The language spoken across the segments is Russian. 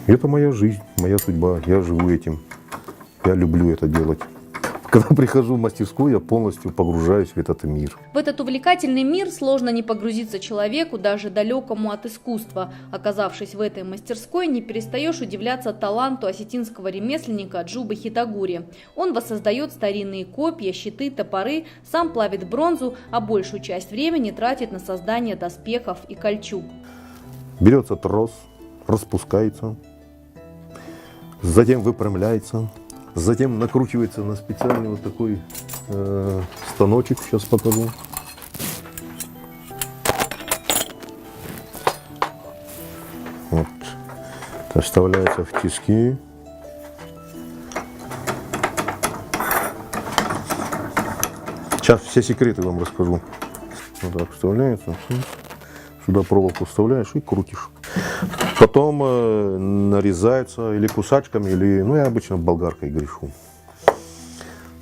Это моя жизнь, моя судьба. Я живу этим. Я люблю это делать. Когда прихожу в мастерскую, я полностью погружаюсь в этот мир. В этот увлекательный мир сложно не погрузиться человеку, даже далекому от искусства. Оказавшись в этой мастерской, не перестаешь удивляться таланту осетинского ремесленника Джубы Хитагури. Он воссоздает старинные копья, щиты, топоры, сам плавит бронзу, а большую часть времени тратит на создание доспехов и кольчуг. Берется трос, распускается, затем выпрямляется. Затем накручивается на специальный вот такой станочек, сейчас покажу. Вот. Это вставляется в тиски. Сейчас все секреты вам расскажу. Вот так вставляется. Сюда проволоку вставляешь и крутишь. Потом нарезается или кусачками, или, ну, я обычно болгаркой грешу.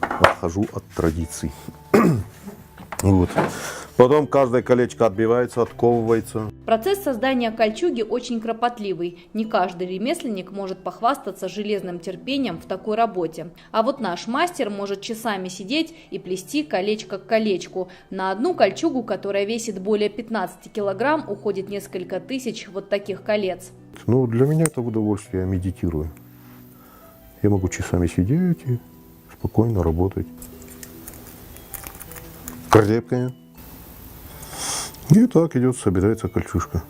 Отхожу от традиций. Вот. Потом каждое колечко отбивается, отковывается. Процесс создания кольчуги очень кропотливый. Не каждый ремесленник может похвастаться железным терпением в такой работе. А вот наш мастер может часами сидеть и плести колечко к колечку. На одну кольчугу, которая весит более 15 килограмм, уходит несколько тысяч вот таких колец. Ну, для меня это удовольствие, я медитирую. Я могу часами сидеть и спокойно работать. Крепкая. И так идет, собирается кольчужка.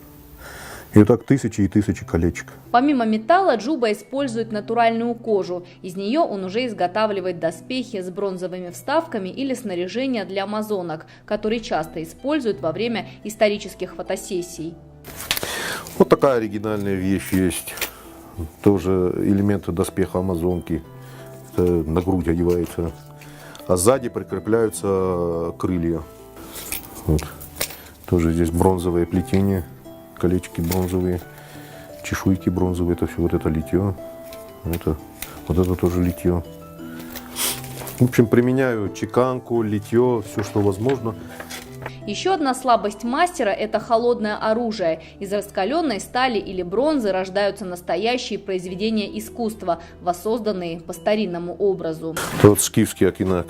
И так тысячи и тысячи колечек. Помимо металла, Джуба использует натуральную кожу. Из нее он уже изготавливает доспехи с бронзовыми вставками или снаряжение для амазонок, которые часто используют во время исторических фотосессий. Вот такая оригинальная вещь есть. Тоже элементы доспеха амазонки. Это на грудь одевается. А сзади прикрепляются крылья. Вот. Тоже здесь бронзовое плетение. Колечки бронзовые, чешуйки бронзовые. Это все вот это литье. Вот это тоже литье. В общем, применяю чеканку, литье, все, что возможно. Еще одна слабость мастера – это холодное оружие. Из раскаленной стали или бронзы рождаются настоящие произведения искусства, воссозданные по старинному образу. Это вот скифский акинак.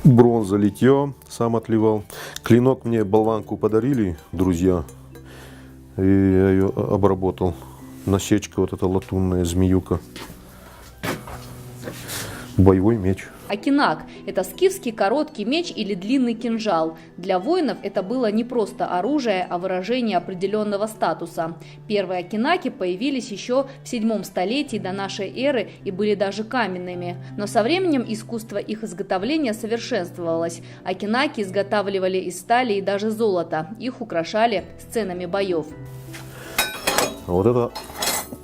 Бронза, литье, сам отливал. Клинок мне болванку подарили друзья. И я ее обработал. Насечка вот эта латунная, змеюка. Боевой меч. Акинак – это скифский короткий меч или длинный кинжал. Для воинов это было не просто оружие, а выражение определенного статуса. Первые акинаки появились еще в 7 столетии до нашей эры и были даже каменными. Но со временем искусство их изготовления совершенствовалось. Акинаки изготавливали из стали и даже золота. Их украшали сценами боев. А вот это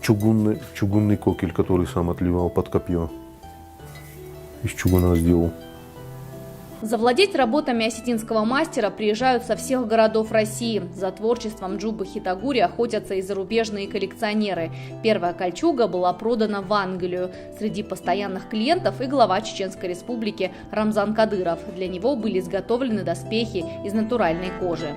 чугунный кокель, который сам отливал под копье. Из чугуна сделал. Завладеть работами осетинского мастера приезжают со всех городов России. За творчеством Джубы Хитагури охотятся и зарубежные коллекционеры. Первая кольчуга была продана в Англию. Среди постоянных клиентов и глава Чеченской Республики Рамзан Кадыров. Для него были изготовлены доспехи из натуральной кожи.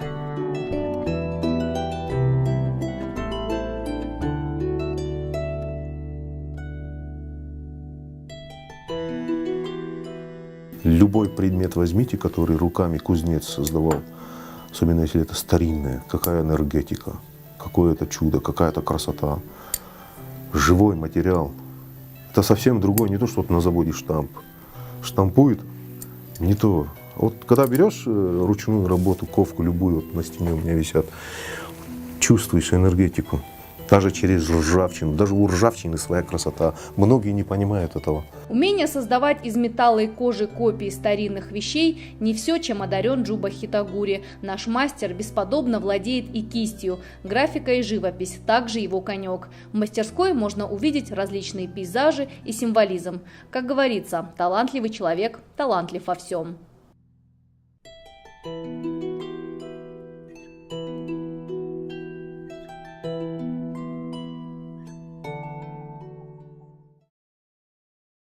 Любой предмет возьмите, который руками кузнец создавал, особенно если это старинное, какая энергетика, какое-то чудо, какая-то красота, живой материал. Это совсем другое, не то, что вот на заводе штамп. Штампует, не то. Вот когда берешь ручную работу, ковку любую, вот на стене у меня висят, чувствуешь энергетику. Даже через ржавчину. Даже у ржавчины своя красота. Многие не понимают этого. Умение создавать из металла и кожи копии старинных вещей – не все, чем одарен Джуба Хитагури. Наш мастер бесподобно владеет и кистью. Графика и живопись – также его конек. В мастерской можно увидеть различные пейзажи и символизм. Как говорится, талантливый человек талантлив во всем.